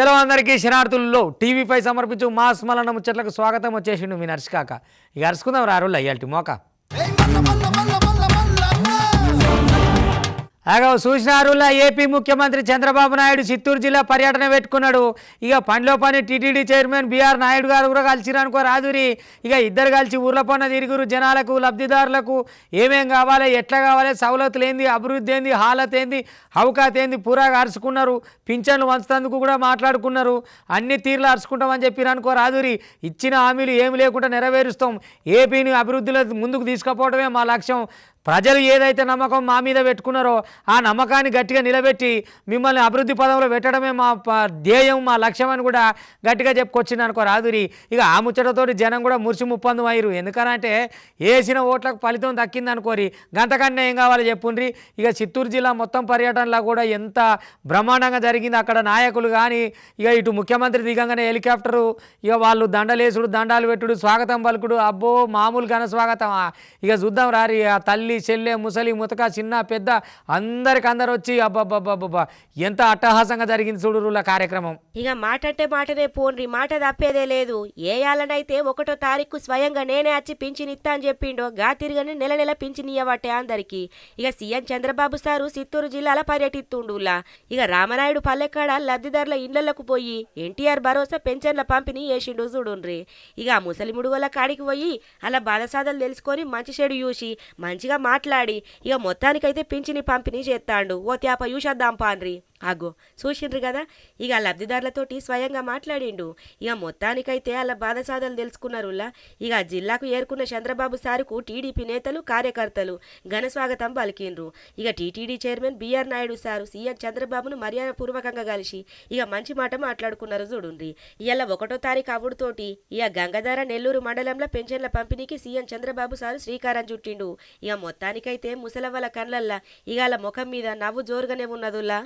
చలో అందరికీ శనార్థుల్లో టీవీపై సమర్పించు మాస్ మలన ముచ్చట్లకు స్వాగతం. వచ్చేసిండు మీ నర్సికాక. ఇక అరుచుకుందాం రారుళ్ళు అయ్యాల్టి మోక అగో చూసినారులా ఏపీ ముఖ్యమంత్రి చంద్రబాబు నాయుడు చిత్తూరు జిల్లా పర్యటన పెట్టుకున్నాడు. ఇక పనిలో పని టీటీడీ చైర్మన్ బిఆర్ నాయుడు గారు కూడా కలిసిరనుకో రాదురి. ఇక ఇద్దరు కలిసి ఊర్ల పన్న తిరుగురు, జనాలకు లబ్ధిదారులకు ఏమేం కావాలి, ఎట్లా కావాలి, సవలతులు ఏంది, అభివృద్ధి ఏంది, హాలత్ ఏంది, హౌకాత్ ఏంది పూరాగా అరుచుకున్నారు. పింఛన్లు వంచుతందుకు కూడా మాట్లాడుకున్నారు. అన్ని తీర్లు అరుచుకుంటామని చెప్పిరనుకో రాదురి. ఇచ్చిన హామీలు ఏమి లేకుండా నెరవేరుస్తాం, ఏపీని అభివృద్ధిలో ముందుకు తీసుకుపోవడమే మా లక్ష్యం. ప్రజలు ఏదైతే నమ్మకం మా మీద పెట్టుకున్నారో ఆ నమ్మకాన్ని గట్టిగా నిలబెట్టి మిమ్మల్ని అభివృద్ధి పదంలో పెట్టడమే మా ధ్యేయం, మా లక్ష్యం అని కూడా గట్టిగా చెప్పుకొచ్చింది అనుకో రాదురి. ఇక ఆ ముచ్చటతోటి జనం కూడా మురిసి ముప్పందం అయ్యారు. ఎందుకనంటే వేసిన ఓట్లకు ఫలితం దక్కింది అనుకోరి. గంతకన్నా ఏం కావాలి చెప్పుండ్రి. ఇక చిత్తూరు జిల్లా మొత్తం పర్యటనలో కూడా ఎంత బ్రహ్మాండంగా జరిగింది. అక్కడ నాయకులు కానీ ఇక ఇటు ముఖ్యమంత్రి దిగంగానే హెలికాప్టరు, ఇక వాళ్ళు దండలేసుడు, దండాలు పెట్టుడు, స్వాగతం పలుకుడు, అబ్బో మామూలు ఘన స్వాగతం. ఇక చూద్దాం రారి. ఆ తల్లి చెల్లె ముసలి ముతక చిన్న పెద్ద అందరు వచ్చి అబ్బబ్బబ్బబ్బా ఎంత అట్టహాసంగా జరిగింది చూడురుల కార్యక్రమం. ఇక మాట అంటే మాటనే పోన్రి, మాట తప్పేదే లేదు. ఏయాలనైతే 1వ తారీఖు స్వయంగా నేనే వచ్చి పింఛన్ ఇస్తా అని చెప్పిండో గా తిరగని నెల నెల పింఛన్ ఇయ్యబట్టే అందరికి. ఇక సీఎం చంద్రబాబు సారు చిత్తూరు జిల్లాలో పర్యటిస్తుండులా. ఇక రామనాయుడు పల్లెకాడ లబ్ధిదారుల ఇళ్లకు పోయి ఎన్టీఆర్ భరోసా పెన్షన్ల పంపిణీ చేసిండు చూడుండ్రి. ఇక ముసలి ముడుగోల కాడికి పోయి అలా బాధసాదలు తెలుసుకొని మంచి చెడు చూసి మంచిగా మాట్లాడి ఇక మొత్తానికైతే పింఛని పంపిణీ చేస్తాడు. ఓ త్యాప యూషద్దాం పాన్రి. అగో చూసిండ్రు కదా, ఇక లబ్ధిదారులతోటి స్వయంగా మాట్లాడిండు. ఇక మొత్తానికైతే అలా బాధసాదలు తెలుసుకున్నారులా. ఇక జిల్లాకు ఏర్కున్న చంద్రబాబు సారుకు టీడీపీ నేతలు కార్యకర్తలు ఘన స్వాగతం పలికిండ్రు. ఇక TTD chairman BR Naidu sir CM చంద్రబాబును మర్యాదపూర్వకంగా కలిసి ఇక మంచి మాట మాట్లాడుకున్నారు చూడుండ్రి. ఇవాళ 1వ తారీఖు అవుడుతోటి ఇక గంగధార నెల్లూరు మండలంలో పెన్షన్ల పంపిణీకి సీఎం చంద్రబాబు సారు శ్రీకారం చుట్టిండు. ఇక మొత్తానికైతే ముసలవ్వల కళ్ళల్లా ఇవాళ ముఖం మీద నవ్వు జోరుగానే ఉన్నదులా.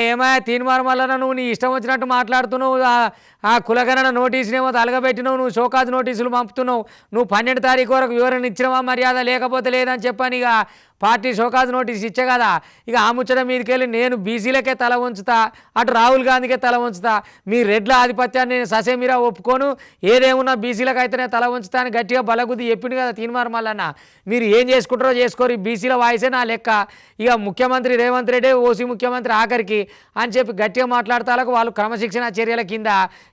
ఏమా తీన్మార్ మల్లన నువ్వు నీ ఇష్టం వచ్చినట్టు మాట్లాడుతున్నావు. ఆ కులగణన నోటీసునేమో తలగబెట్టినావు, నువ్వు షోకాజ్ నోటీసులు పంపుతున్నావు. నువ్వు 12వ తారీఖు వరకు వివరణ ఇచ్చినవా మర్యాద, లేకపోతే లేదని చెప్పని ఇక పార్టీ షోకాజ్ నోటీస్ ఇచ్చే కదా. ఇక ఆ ముచ్చట మీదకి వెళ్ళి నేను బీసీలకే తల వంచుతా, అటు రాహుల్ గాంధీకే తల వంచుతా, మీ రెడ్ల ఆధిపత్యాన్ని నేను ససేమిరా ఒప్పుకోను, ఏదేమున్నా బీసీలకు అయితేనే తల వంచుతా అని గట్టిగా బలగుద్ది చెప్పిండు కదా తీన్మార్ మల్లన్న. మీరు ఏం చేసుకుంటారో చేసుకోరు, బీసీల వాయిసే నా లెక్క. ఇక ముఖ్యమంత్రి రేవంత్ రెడ్డి ఓసీ ముఖ్యమంత్రి ఆఖరికి అని చెప్పి గట్టిగా మాట్లాడతాలకు వాళ్ళు క్రమశిక్షణ చర్యల కింద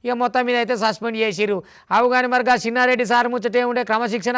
ఇక మొత్తం మీద అయితే సస్పెండ్ చేసిరు. అవు కానీ మరి చిన్నారెడ్డి సార్ ముచ్చటే ఉండే క్రమశిక్షణ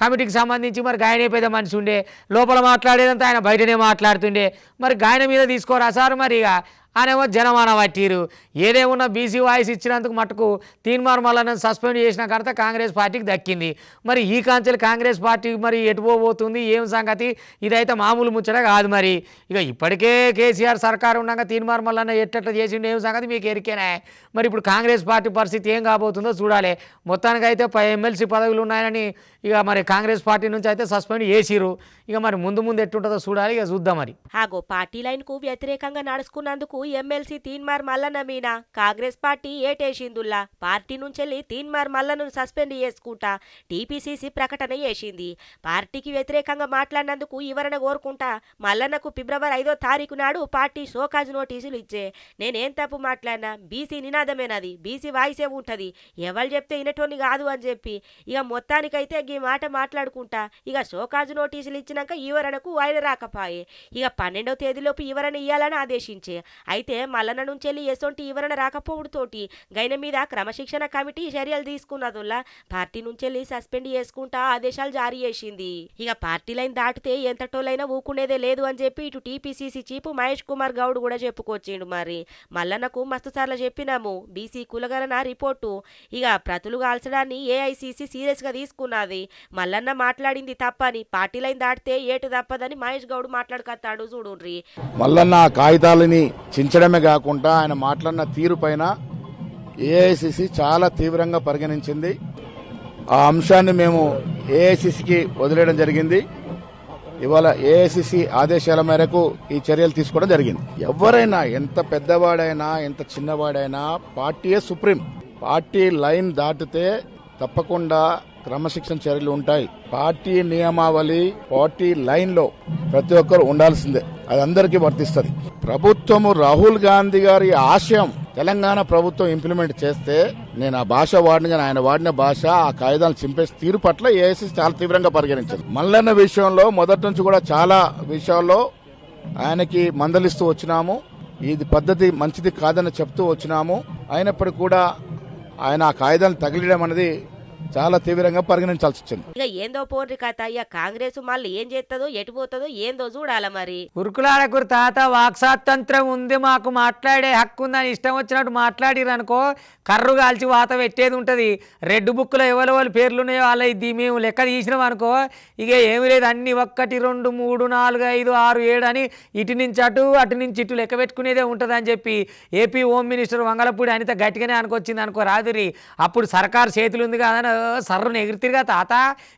కమిటీకి సంబంధించి మరి గాయనే పెద్ద మనిషి ఉండే, లోపల మాట్లాడేదంతా ఆయన బయటనే మాట్లాడుతుండే. మరి గాయన మీద తీసుకోరా సార్. మరి ఇక ఆయనేమో జనమాన పట్టిరు. ఏదేమున్నా బీసీ వాయిస్ ఇచ్చినందుకు మటుకు తీన్మార్ మల్లన్న సస్పెండ్ చేసిన ఘనత కాంగ్రెస్ పార్టీకి దక్కింది. మరి ఈ కాంచెలు కాంగ్రెస్ పార్టీ మరి ఎటుపోబోతుంది ఏం సంగతి, ఇదైతే మామూలు ముచ్చట కాదు. మరి ఇక ఇప్పటికే కేసీఆర్ సర్కారు ఉండగా తీన్మార్ మల్లన్న ఎట్లా చేసిండు ఏం సంగతి మీకు ఎరికేనా. మరి ఇప్పుడు కాంగ్రెస్ పార్టీ పరిస్థితి ఏం కాబోతుందో చూడాలి. మొత్తానికైతే ఎమ్మెల్సీ పదవులు ఉన్నాయని ఇక మరి కాంగ్రెస్ పార్టీ నుంచి అయితే సస్పెండ్ చేసిరు. ఇక మరి ముందు ఎట్టుంటుందో చూడాలి. ఇక చూద్దాం. మరి ఆగో పార్టీ లైన్ కు వ్యతిరేకంగా నడుచుకున్నందుకు ఎమ్మెల్సీ తీన్మార్ మల్లన్న మీద కాంగ్రెస్ పార్టీ ఏటేసిందుల్లా. పార్టీ నుంచి తీన్మార్ మల్లన్నను సస్పెండ్ చేసుకుంటా టీపీసీసీ ప్రకటన చేసింది. పార్టీకి వ్యతిరేకంగా మాట్లాడినందుకు వివరణ కోరుకుంటా మల్లన్నకు ఫిబ్రవరి 5వ తారీఖు నాడు పార్టీ షోకాజ్ నోటీసులు ఇచ్చే. నేనేం తప్పు మాట్లాడినా బీసీ నినాదమేనది, బీసీ వాయిసే ఉంటది, ఎవరు చెప్తే వినటోని కాదు అని చెప్పి ఇక మొత్తానికైతే ఈ మాట మాట్లాడుకుంటా ఇక షోకాజ్ నోటీసులు ఇచ్చినాక వివరణకు వాయిదా రాకపాయే. ఇక 12వ తేదీలోపు వివరణ ఇవ్వాలని ఆదేశించే. అయితే మల్లన్న నుంచి ఎసొంటి వివరణ రాకపోవడంతోటి గైన మీద క్రమశిక్షణ కమిటీ చర్యలు తీసుకున్నదుల్లా. పార్టీ నుంచి సస్పెండ్ చేసుకుంటా ఆదేశాలు జారీ చేసింది. ఇక పార్టీ లైన్ దాటితే ఎంతటోలైనా ఊకునేదే లేదు అని చెప్పి ఇటు టీపీసీసీ చీఫ్ మహేష్ కుమార్ గౌడ్ కూడా చెప్పుకొచ్చిండు. మరి మల్లన్నకు మస్తు సార్లు చెప్పినాము, బీసీ కులగణన రిపోర్టు ఇక ప్రతులు కాల్చడాన్ని ఏఐసీసీ సీరియస్ గా తీసుకున్నది. మల్లన్న మాట్లాడింది తప్పని, పార్టీ లైన్ దాటితే ఏటు తప్పదని మహేష్ గౌడ్ మాట్లాడుకొస్తాడు చూడుండ్రి. మల్లన్న కాగితాలని చించడమే కాకుండా ఆయన మాట్లాడిన తీరు పైన ఏఐసిసి చాలా తీవ్రంగా పరిగణించింది. ఆ అంశాన్ని మేము ఏఐసిసికి వదిలేయడం జరిగింది. ఇవాళ ఏఐసిసి ఆదేశాల మేరకు ఈ చర్యలు తీసుకోవడం జరిగింది. ఎవరైనా ఎంత పెద్దవాడైనా ఎంత చిన్నవాడైనా పార్టీయే సుప్రీం. పార్టీ లైన్ దాటితే తప్పకుండా క్రమశిక్షణ చర్యలు ఉంటాయి. పార్టీ నియమావళి, పార్టీ లైన్ లో ప్రతి ఒక్కరు ఉండాల్సిందే, అది అందరికీ వర్తిస్తుంది. ప్రభుత్వము రాహుల్ గాంధీ గారి ఆశయం తెలంగాణ ప్రభుత్వం ఇంప్లిమెంట్ చేస్తే నేను ఆ భాష వాడిన కానీ ఆయన వాడిన భాష ఆ కాగితాలు చింపేసి తీరు పట్ల ఏఐసిసి చాలా తీవ్రంగా పరిగణించింది. మల్లన్న విషయంలో మొదటి నుంచి కూడా చాలా విషయాల్లో ఆయనకి మందలిస్తూ వచ్చినాము. ఇది పద్ధతి మంచిది కాదని చెప్తూ వచ్చినాము. అయినప్పటికీ కూడా ఆయన ఆ కాగితాలు తగిలియడం అనేది చాలా తీవ్రంగా పరిగణించాల్సి వచ్చింది. ఇక ఏందో పోర్రి కథ, ఇక కాంగ్రెస్ మళ్ళీ ఏం చేస్తుందో ఎటు పోతుందో ఏందో చూడాల మరి. ఉరుకులాడకురు తాత, వాక్స్వాతంత్రం ఉంది, మాకు మాట్లాడే హక్కు ఉందని ఇష్టం వచ్చినట్టు మాట్లాడిరు అనుకో, కర్రు కాల్చి వాత పెట్టేది ఉంటుంది. రెడ్ బుక్లో ఎవరెవరు పేర్లు ఉన్నాయో వాళ్ళ ఇది మేము లెక్క తీసినాం అనుకో, ఇక ఏమి లేదు, అన్ని 1 2 3 4 5 6 7 అని ఇటు నుంచి అటు అటు నుంచి ఇటు లెక్క పెట్టుకునేదే ఉంటుంది అని చెప్పి AP home minister Vangalapudi Anitha గట్టిగానే అనుకొచ్చింది అనుకో రాదురి. అప్పుడు సర్కారు చేతులు ఉంది కదా సర్రును ఎగురుతిరిగా తాత,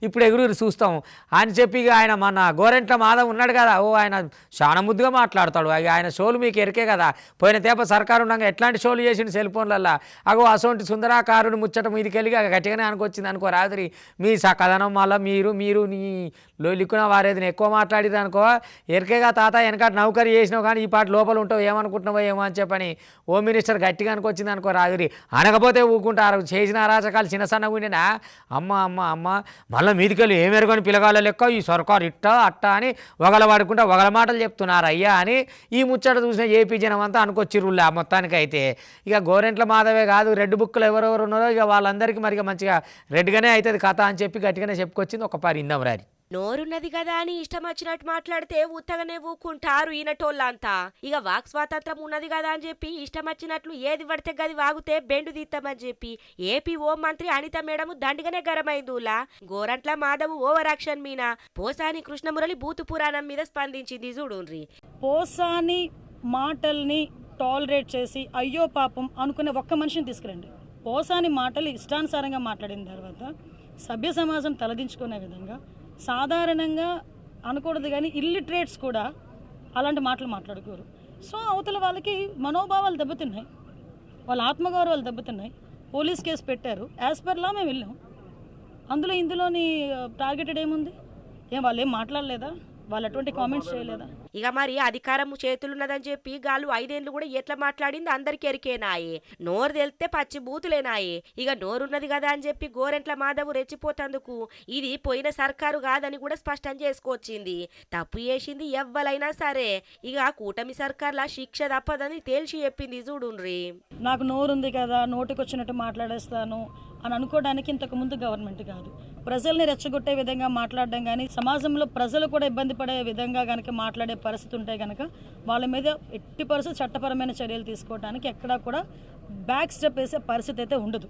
ఇప్పుడు ఎగురు చూస్తాం అని చెప్పి ఇక ఆయన మన గోరెంట్ల మాధవ్ ఉన్నాడు కదా, ఆయన చాలా ముద్దుగా మాట్లాడతాడు. ఆయన షోలు మీకు ఎరికే కదా, పోయిన తేప సర్కారు ఉండగా ఎట్లాంటి షోలు చేసిండు సెల్ ఫోన్లల్లో. అగో అసోంటి సుందరాకారుడు ముచ్చట మీదికి వెళ్ళి గట్టిగానే అనుకొచ్చింది అనుకో రాత్రి. మీ సకదనం మళ్ళీ మీరు నీ లిక్కున వారేది ఎక్కువ మాట్లాడిరు అనుకో, ఎరికేగా తాత వెనకాట నౌకరీ చేసినావు కానీ ఈ పాట లోపల ఉంటావు, ఏమనుకుంటున్నావో ఏమో అని చెప్పని హోమ్ మినిస్టర్ గట్టిగా అనుకొచ్చింది అనుకో రాదురి. అనకపోతే ఊరుకుంటారు, చేసిన అరాచకాలు చిన్న సన్నగా ఉండేనా అమ్మ మళ్ళీ మీదికెళ్ళి ఏమెరుగని పిల్లగాళ్ళ లెక్క ఈ సర్కారు ఇట్టా అట్టా అని వగలవాడుకుంటా వగల మాటలు చెప్తున్నారు అయ్యా అని ఈ ముచ్చట చూసిన ఏపీ జనం అంతా అనుకొచ్చిరులే. మొత్తానికైతే ఇక గోరెంట్ల మాధవే కాదు, రెడ్ బుక్లు ఎవరెవరు ఉన్నారో ఇక వాళ్ళందరికీ మరి మంచిగా రెడ్గానే అవుతుంది కథ అని చెప్పి గట్టిగానే చెప్పుకొచ్చింది. ఒక పారి ఇందాం రారి. నోరున్నది కదా అని ఇష్టం వచ్చినట్టు మాట్లాడితే ఉత్తగానే ఊకుంటారు ఈయనటోళ్ళంతా. ఇక వాక్ స్వాతంత్రం ఉన్నది కదా అని చెప్పి ఇష్టం వచ్చినట్లు ఏది పడితే గది వాగుతే బెండు తీస్తామని చెప్పి ఏపీ హోం మంత్రి అనిత మేడం దండిగానే గరమైందులా. గోరంట్ల మాధవ్ ఓవర్ యాక్షన్ మీద పోసాని కృష్ణమురళి బూతు పురాణం మీద స్పందించింది చూడుండ్రి. పోసాని మాటల్ని టాలరేట్ చేసి అయ్యో పాపం అనుకునే ఒక్క మనిషిని తీసుకురండి. పోసాని మాటలు ఇష్టానుసారంగా మాట్లాడిన తర్వాత సభ్య సమాజం తలదించుకునే విధంగా సాధారణంగా అనకూడదు కానీ ఇల్లిటరేట్స్ కూడా అలాంటి మాటలు మాట్లాడుకోరు. సో అవతల వాళ్ళకి మనోభావాలు దెబ్బతిన్నాయి, వాళ్ళ ఆత్మగౌరవాలు దెబ్బతిన్నాయి. పోలీస్ కేసు పెట్టారు, యాజ్ పర్ లా మేము వెళ్ళాం. ఇందులోని టార్గెటెడ్ ఏముంది? వాళ్ళు ఏం మాట్లాడలేదా? వాళ్ళు అటువంటి కామెంట్స్ చేయలేదా? ఇక మరి అధికారం చేతులున్నదని చెప్పి గాలు 5 ఏళ్ళు కూడా ఎట్లా మాట్లాడింది అందరికి ఎరికేనాయే. నోరు తెలితే పచ్చి బూతులేనాయే. ఇక నోరున్నది కదా అని చెప్పి గోరెంట్ల మాధవ్ రెచ్చిపోతందుకు ఇది పోయిన సర్కారు కాదని కూడా స్పష్టం చేసుకొచ్చింది. తప్పు చేసింది ఎవ్వలైనా సరే ఇక కూటమి సర్కార్లా శిక్ష తప్పదని తేల్చి చెప్పింది చూడుండ్రి. నాకు నోరుంది కదా, నోటికొచ్చినట్టు మాట్లాడేస్తాను అని అనుకోవడానికి ఇంతకు ముందు గవర్నమెంట్ కాదు. ప్రజల్ని రెచ్చగొట్టే విధంగా మాట్లాడడం కానీ, సమాజంలో ప్రజలు కూడా ఇబ్బంది పడే విధంగా కనుక మాట్లాడే పరిస్థితి ఉంటే కనుక వాళ్ళ మీద ఎట్టి పరిస్థితి చట్టపరమైన చర్యలు తీసుకోవడానికి ఎక్కడా కూడా బ్యాక్ స్టెప్ వేసే పరిస్థితి అయితే ఉండదు.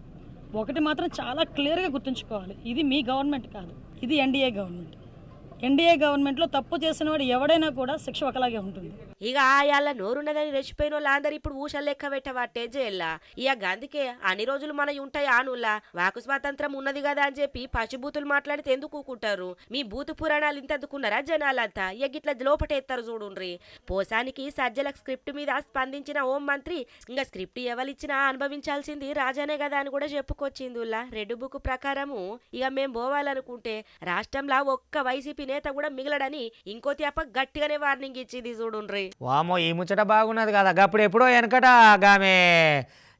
ఒకటి మాత్రం చాలా క్లియర్గా గుర్తుంచుకోవాలి, ఇది మీ గవర్నమెంట్ కాదు, ఇది ఎన్డీఏ గవర్నమెంట్. ఎన్డీఏ గవర్నమెంట్లో తప్పు చేసిన వాడు ఎవడైనా కూడా శిక్ష ఒకలాగే ఉంటుంది. ఇక ఆయాల నోరున్నదని రెచ్చిపోయిన వాళ్ళందరూ ఇప్పుడు ఊషలు లెక్క పెట్టబట్టే జైల్లా. ఇక అందుకే అన్ని రోజులు మన ఉంటాయి ఆనుల్లా. వాకు స్వాతంత్రం ఉన్నది కదా అని చెప్పి పచ్చిబూతులు మాట్లాడితే ఎందుకు ఊకుంటారు? మీ బూతు పురాణాలు ఇంత అందుకున్నారా జనాలంతా? ఇక గిట్ల లోపటేస్తారు చూడుండ్రి. పోసానికి సజ్జల స్క్రిప్ట్ మీద స్పందించిన హోం మంత్రి ఇంకా స్క్రిప్ట్ ఎవరిచ్చినా అనుభవించాల్సింది రాజానే కదా అని కూడా చెప్పుకొచ్చిందిలా. రెడ్ బుక్ ప్రకారము ఇక మేం పోవాలనుకుంటే రాష్ట్రంలో ఒక్క వైసీపీ నేత కూడా మిగలడని ఇంకో తేప గట్టిగానే వార్నింగ్ ఇచ్చింది చూడుండ్రి. వామో ఈ ముచ్చట బాగున్నది కదా. అప్పుడు ఎప్పుడో వెనకట ఆమె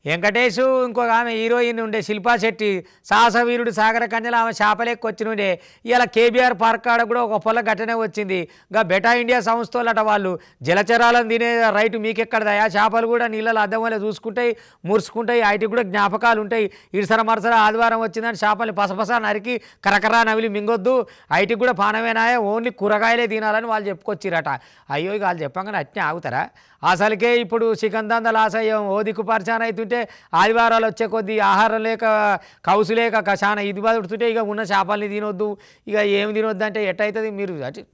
వెంకటేష్ ఇంకొక ఆమె హీరోయిన్ ఉండే శిల్పా శెట్టి సాహసవీరుడు సాగర కన్యలు ఆమె చేపలెక్కి వచ్చినుండే. ఇలా కేబీఆర్ పార్క్ కాడ కూడా ఒక పొల గట్టనే వచ్చింది. ఇంకా బెటా ఇండియా సంస్థలట వాళ్ళు జలచరాలను తినే రైటు మీకెక్కడదా? చేపలు కూడా నీళ్ళలో అద్దం వల్ల చూసుకుంటాయి, మురుసుకుంటాయి, వాటికి కూడా జ్ఞాపకాలు ఉంటాయి. ఇడిసర మరసర ఆదివారం వచ్చిందని చేపల్ని పసపస నరికి కరకరా నవిలి మింగొద్దు, వాటికి కూడా పానమేనాయే, ఓన్లీ కూరగాయలే తినాలని వాళ్ళు చెప్పుకొచ్చిరట. అయ్యో ఇక వాళ్ళు చెప్పంగానే అట్నే ఆగుతారా? అసలుకే ఇప్పుడు చికెన్ దందలు ఆశయం ఓ దిక్కు పరిచాన అవుతుంటే ఆదివారాలు వచ్చే కొద్దీ ఆహారం లేక కౌసు లేక చాలా ఇది పడుతుంటే ఇక ఉన్న చేపల్ని తినొద్దు, ఇక ఏమి తినొద్దు అంటే ఎట్టయితుంది?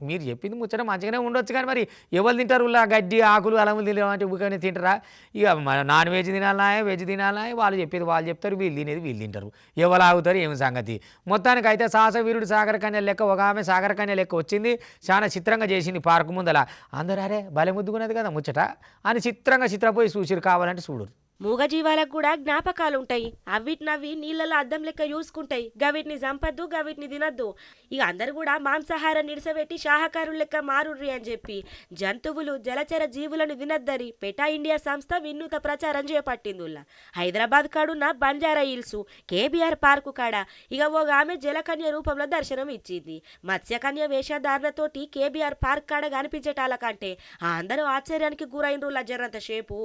మీరు చెప్పింది ముచ్చట మంచిగానే ఉండొచ్చు కానీ మరి ఎవరు తింటారు? గడ్డి ఆకులు అలములు తినమంటే ఊరికనే తింటారా? ఇక నాన్ వెజ్ తినాలా, వెజ్ తినాలా, వాళ్ళు చెప్పేది వాళ్ళు చెప్తారు, వీళ్ళు తినేది వీళ్ళు తింటారు. ఎవరు ఆగుతారు ఏమి సంగతి? మొత్తానికి అయితే సాహసవీరుడు సాగర కన్య లెక్క ఒక ఆమె సాగర కన్య లెక్క వచ్చింది, చాలా చిత్రంగా చేసింది పార్కు ముందల. అందరూ అరే భలే ముద్దుకున్నది కదా ముచ్చట అని చిత్రంగా చిత్రపోయి చూసిరు, కావాలంటే చూడరు. మూగజీవాలకు కూడా జ్ఞాపకాలుంటాయి. అవిటినవి నీళ్ళలో అద్దం లెక్క చూసుకుంటాయి. గవిటిని చంపద్దు, గవిటిని తినద్దు. ఇక అందరు కూడా మాంసాహారం నిడిసబెట్టి శాకాహారులు లెక్క మారుర్రి అని చెప్పి జంతువులు జలచర జీవులను వినద్దని పెటా ఇండియా సంస్థ వినూత ప్రచారం చేపట్టిందుల్లా. హైదరాబాద్ కాడున్న బంజారా హిల్స్ కేబీఆర్ పార్కు కాడ ఇక ఒక ఆమె జలకన్య రూపంలో దర్శనం ఇచ్చింది. మత్స్యకన్య వేషధారణతోటి కేబీఆర్ పార్క్ కాడ కనిపించేటాల కంటే అందరూ ఆశ్చర్యానికి గురైనరులా జరంత షేపు.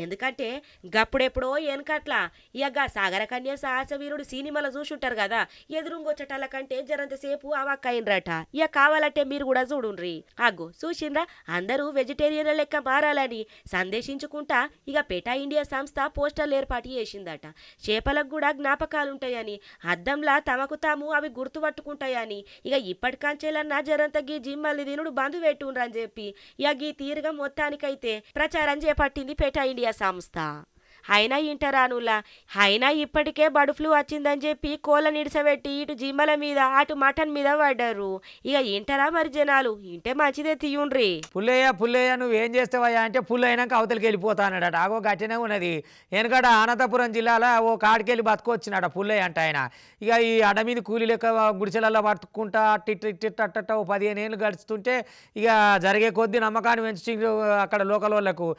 ఎందుకంటే గప్పుడెప్పుడో వెనకట్ల ఇక సాగర కన్య సాహస వీరుడు సినిమాలో చూసుంటారు కదా, ఎదురుంగొచ్చటాల కంటే జరంత సేపు అవక్కైనరట. ఇక కావాలంటే మీరు కూడా చూడుండ్రి. అగ్గు చూసిండ్రా, అందరూ వెజిటేరియన్ల లెక్క మారాలని సందేశించుకుంటా ఇక పెటా ఇండియా సంస్థ పోస్టర్లు ఏర్పాటు చేసిందట. చేపలకు కూడా జ్ఞాపకాలుంటాయని, అద్దంలా తమకు తాము అవి గుర్తుపట్టుకుంటాయని, ఇక ఇప్పటికంచేలన్నా జరంత గీ జిమ్మల్ని తినుడు బంధు పెట్టుండ్రని చెప్పి ఇక గీ తీరుగా మొత్తానికైతే ప్రచారం చేపట్టింది పెటా ఇండియా సంస్థ. అయినా ఇంటరానులా, అయినా ఇప్పటికే బర్డ్ ఫ్లూ వచ్చిందని చెప్పి కోళ్ళ నిడిసబెట్టి ఇటు జిమ్మల మీద అటు మటన్ మీద పడ్డారు. ఇక ఇంటరా మరి జనాలు, ఇంటే మంచిదే తీయుండ్రి. పుల్లయ్య నువ్వేం చేస్తావయ్యా అంటే పుల్లు అయినాక అవతలికి వెళ్ళిపోతానడట. ఆగో గట్టినే ఉన్నది. వెనకట అనంతపురం జిల్లాలో ఓ కాడికెళ్ళి బతుకొచ్చినాడ పుల్లయ్య అంట ఆయన. ఇక ఈ అడ మీద కూలీ లెక్క గుడిసెలలో పట్టుకుంటా అట్ట ఓ 15 ఏళ్ళు గడుస్తుంటే ఇక జరిగే కొద్దీ నమ్మకాన్ని పెంచి అక్కడ లోకల్ వాళ్ళకు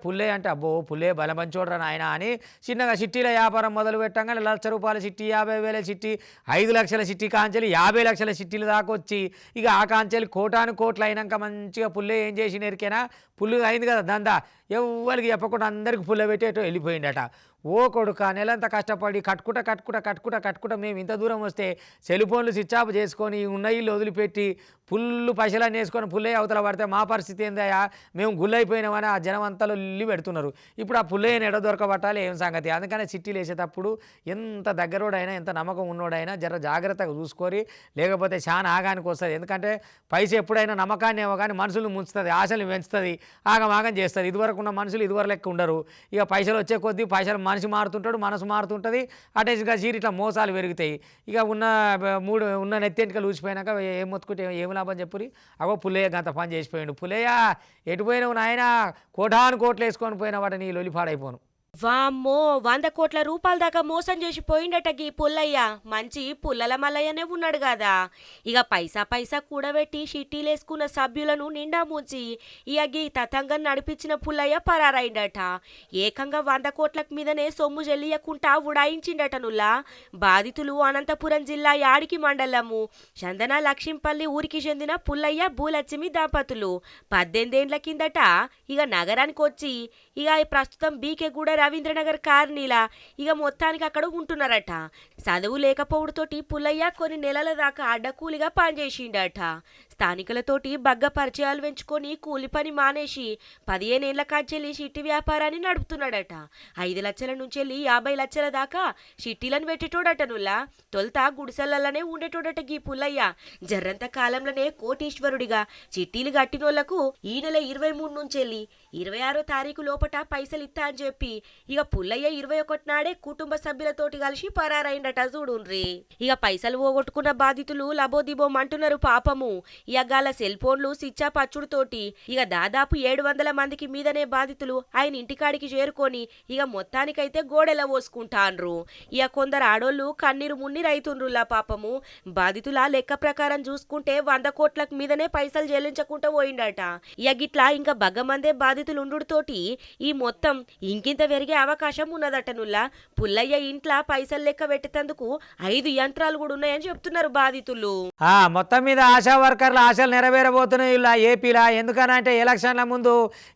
పుల్లయ్య అంటే అబ్బో పుల్లయ్య బలం చూడరా ఆయన అని చిన్నగా చిట్టీల వ్యాపారం మొదలు పెట్టంగానే ₹1,00,000 చిట్టి, 50,000 చిట్టి, 5 లక్షల చిట్టి కాంచెలు 50 లక్షల చిట్టీలు దాకా వచ్చి ఇక ఆ కాంచెలు కోట్లు అయినాక మంచిగా పుల్లే ఏం చేసి నేరికేనా పుల్లుగా అయింది కదా దందా, ఎవరికి చెప్పకుండా అందరికి పుల్ల పెట్టేటో వెళ్ళిపోయిందట. ఓ కొడుక నెలంతా కష్టపడి కట్టుకుంటా మేము ఇంత దూరం వస్తే సెల్ ఫోన్లు స్విచ్ ఆఫ్ చేసుకొని ఉన్న ఇల్లు వదిలిపెట్టి పుల్లు పైసలన్నీ వేసుకొని పుల్లయ్య అవతల పడితే మా పరిస్థితి ఏందయ్యా, మేము గుల్లైపోయినామని ఆ జనం అంతా ఇల్లు పెడుతున్నారు. ఇప్పుడు ఆ పుల్లయ్యని ఎడ దొరకబట్టాలి ఏం సంగతి. అందుకనే చిట్టీలు వేసేటప్పుడు ఎంత దగ్గరోడైనా ఎంత నమ్మకం ఉన్నోడైనా జర జాగ్రత్తగా చూసుకొని, లేకపోతే చాలా ఆగానికి వస్తుంది. ఎందుకంటే పైస ఎప్పుడైనా నమ్మకాన్ని ఏమో కానీ మనుషులు ముంచుతుంది, ఆశలు పెంచుతుంది, ఆగమాగం చేస్తుంది. ఇదివరకు ఉన్న మనుషులు ఇదివరకు లెక్క ఉండరు. ఇక పైసలు వచ్చే కొద్దీ పైసలు మనిషి మారుతుంటాడు, మనసు మారుతుంటుంది, అటేసిగా చీరి ఇట్లా మోసాలు పెరుగుతాయి. ఇక ఉన్న నెత్తెంటికలు ఊసిపోయినాక ఏం మొత్తుకుంటే ఏం లాభం చెప్పురి. అగో పుల్లయ్య గంత పని చేసిపోయాడు. పుల్లయ్య ఎటుపోయినావు నాయన, కోట్లు వేసుకొని పోయిన వాటి నీ లొలిపాడైపోను. వామ్మో, 100 కోట్ల రూపాయల దాకా మోసం చేసి పోయిండట గీ పుల్లయ్య. మంచి పుల్లల మల్లయ్యనే ఉన్నాడు కదా. ఇక పైసా కూడబెట్టి షిట్టీలేసుకున్న సభ్యులను నిండా ముంచి ఇక గీ తతంగం నడిపించిన పుల్లయ్య పరారైండట. ఏకంగా 100 కోట్లకు మీదనే సొమ్ము చెల్లియకుండా ఉడాయించిండట నుల్లా. బాధితులు అనంతపురం జిల్లా యాడికి మండలము చందన లక్ష్మీపల్లి ఊరికి చెందిన పుల్లయ్య భూలక్ష్మి దంపతులు 18 ఏళ్ల కిందట ఇక నగరానికి వచ్చి ఇక ప్రస్తుతం బీకేగూడ రవీంద్రనగర్ కాలనీలా ఇక మొత్తానికి అక్కడ ఉంటున్నారట. చదువు లేకపోవడంతోటి పుల్లయ్య కొన్ని నెలల దాకా అడ్డకూలిగా పనిచేసిండట. స్థానికులతోటి బగ్గ పరిచయాలు పెంచుకొని కూలి పని మానేసి 15 ఏళ్ల కాంచెల్లి చిట్టి వ్యాపారాన్ని నడుపుతున్నాడట. 5 లక్షల నుంచి 50 లక్షల దాకా చిట్టీలను పెట్టేటోడట నుల్లా. తొలుత గుడిసెలలోనే ఉండేటోడట గీ పుల్లయ్య. జర్రంత కాలంలోనే కోటీశ్వరుడిగా చిట్టీలు కట్టినోళ్లకు ఈ నెల 23 నుంచి 26వ తారీఖు లోపట పైసలు ఇస్తా అని చెప్పి ఇక పుల్లయ్య 21 నాడే కుటుంబ సభ్యులతోటి కలిసి పరారైండట. చూడుండ్రి, ఇక పైసలు పోగొట్టుకున్న బాధితులు లబోదిబోం అంటున్నారు పాపము. ఇక గాల సెల్ ఫోన్లు స్విచ్ ఆఫ్ అచ్చుడుతోటి ఇక దాదాపు 700 మందికి మీదనే బాధితులు ఆయన ఇంటికాడికి చేరుకొని ఇక మొత్తానికైతే గోడెల పోసుకుంటాన్రు. ఇక కొందరు ఆడోళ్ళు కన్నీరు మున్నీరైతుండ్రులా పాపము. బాధితుల లెక్క ప్రకారం చూసుకుంటే 100 కోట్లకు మీదనే పైసలు చెల్లించకుండా పోయిండట. ఇక గిట్లా ఇంకా బగ్గమందే బాధితులు ఉండుతోటి ఈ మొత్తం ఇంకింత పెరిగే అవకాశం ఉన్నదట నుల్లా. పుల్లయ్య ఇంట్లో పైసలు లెక్క పెట్టేందుకు 5 యంత్రాలు కూడా ఉన్నాయని చెప్తున్నారు బాధితులు. మొత్తం మీద ఆశా వర్కర్ల ఆశలు నెరవేరబోతున్నాయి ఇలా ఏపీలా. ఎందుకనంటే ఎలక్షన్ల ముందు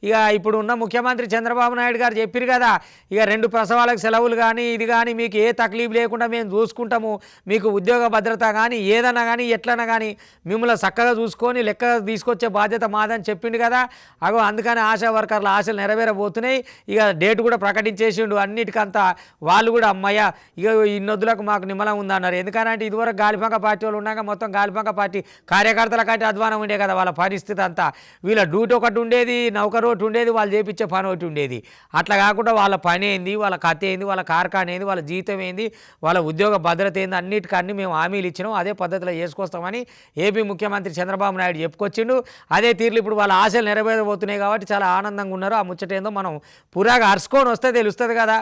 ఇక ఇప్పుడు ఉన్న ముఖ్యమంత్రి చంద్రబాబు నాయుడు గారు చెప్పారు కదా, ఇక 2 ప్రసవాలకు సెలవులు కానీ ఇది కానీ మీకు ఏ తక్లీఫ్ లేకుండా మేము చూసుకుంటాము, మీకు ఉద్యోగ భద్రత కానీ ఏదన్నా కానీ ఎట్లన్నా కానీ మిమ్మల్ని చక్కగా చూసుకొని లెక్క తీసుకొచ్చే బాధ్యత మాదని చెప్పిండు కదా. అగో అందుకని ఆశా వర్కర్ల ఆశలు నెరవేరబోతున్నాయి. ఇక డేట్ కూడా ప్రకటించేసిండు అన్నిటికంతా. వాళ్ళు కూడా అమ్మయ్య ఇక ఇన్నొద్దుల రైతులకు మాకు నిమ్మలం ఉందన్నారు. ఎందుకంటే ఇదివరకు గాలిపంక పార్టీ వాళ్ళు ఉన్నాక మొత్తం గాలిపంక పార్టీ కార్యకర్తల కంటే అధ్వానం ఉండే కదా వాళ్ళ పరిస్థితి అంతా. వీళ్ళ డ్యూటీ ఒకటి ఉండేది, నౌకరు ఒకటి ఉండేది, వాళ్ళు చేపించే పని ఒకటి ఉండేది. అట్లా కాకుండా వాళ్ళ పని ఏంది, వాళ్ళ కథ ఏంది, వాళ్ళ కార్ఖాన ఏంది, వాళ్ళ జీతం ఏంది, వాళ్ళ ఉద్యోగ భద్రత ఏంది, అన్నిటికన్నీ మేము హామీలు ఇచ్చినాం, అదే పద్ధతిలో చేసుకొస్తామని ఏపీ ముఖ్యమంత్రి చంద్రబాబు నాయుడు చెప్పుకొచ్చిండు. అదే తీరులో ఇప్పుడు వాళ్ళ ఆశలు నెరవేరబోతున్నాయి కాబట్టి చాలా ఆనందంగా ఉన్నారు. ఆ ముచ్చట ఏందో మనం పురాగా అరుచుకొని వస్తే తెలుస్తుంది కదా.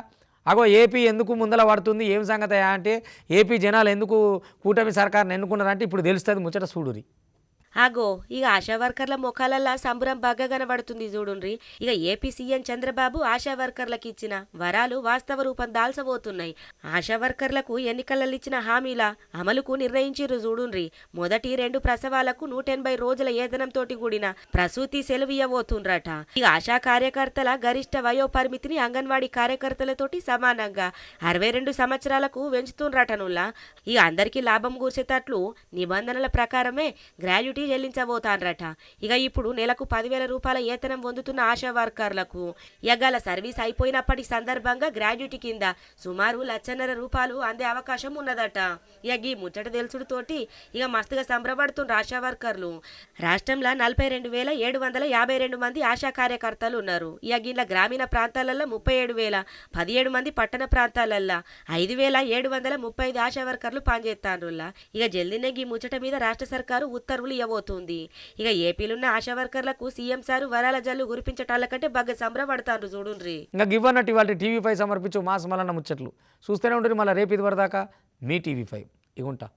అగో ఏపీ ఎందుకు ముందల పడుతుంది, ఏం సంగతి అంటే ఏపీ జనాలు ఎందుకు కూటమి సర్కార్ని ఎన్నుకున్నారంటే ఇప్పుడు తెలుస్తుంది ముచ్చట చూడురి. అగో ఇక ఆశా వర్కర్ల ముఖాలల్లా సంబరం బాగా కనబడుతుంది చూడుండ్రి. ఇక ఏపీ సీఎం చంద్రబాబు ఆశా వర్కర్లకు ఇచ్చిన వరాలు వాస్తవ రూపం దాల్చబోతున్నాయి. ఆశా వర్కర్లకు ఎన్నికలలో ఇచ్చిన హామీల అమలుకు నిర్ణయించిర్రు చూడుండ్రి. మొదటి 2 ప్రసవాలకు 180 రోజుల ఏదనంతో కూడిన ప్రసూతి సెలవు ఇవ్వబోతుండ్రట. ఇక ఆశా కార్యకర్తల గరిష్ట వయో పరిమితిని అంగన్వాడీ కార్యకర్తలతోటి సమానంగా 62 సంవత్సరాలకు పెంచుతుండ్రటనుల్లా. ఇక అందరికీ లాభం కూర్చేటట్లు నిబంధనల ప్రకారమే గ్రాడ్యుటీ చెల్లించబోతాన్రట. ఇక ఇప్పుడు నెలకు 10,000 రూపాయల వేతనం పొందుతున్న ఆశా వర్కర్లకు ఎగాల సర్వీస్ అయిపోయినప్పటి సందర్భంగా గ్రాడ్యుటీ కింద సుమారు 1,50,000 రూపాయలు అందే అవకాశం ఉన్నదట. ఇక ఈ ముచ్చట తెలుసుడుతోటి ఇక మస్తుగా సంబరపడుతున్న ఆశా వర్కర్లు. రాష్ట్రంలో 42,752 మంది ఆశా కార్యకర్తలు ఉన్నారు. ఇక గిట్ల గ్రామీణ ప్రాంతాలలో 37,000, 17 మంది పట్టణ ప్రాంతాలల్లో 5,735 ఆశా వర్కర్లు పనిచేస్తాన్రులా. ఇక జల్దీనే ఈ ముచ్చట మీద రాష్ట్ర సర్కారు ఉత్తర్వులు ఇవ్వబోతుంది. ఇక ఏపీలున్న ఆశా వర్కర్లకు సీఎం సారు వరాల జల్లు కురిపించటాలకంటే బాగా సంబరపడతారు చూడుండ్రి. ఇంకా గివ్వన్నట్టు ఇవాళ టీవీ5 సమర్పించు మాసమలన్న ముచ్చట్లు చూస్తూనే ఉంటుంది. మళ్ళీ రేపు ఇది వరదాకా మీ టీవీ5 ఇగుంటా.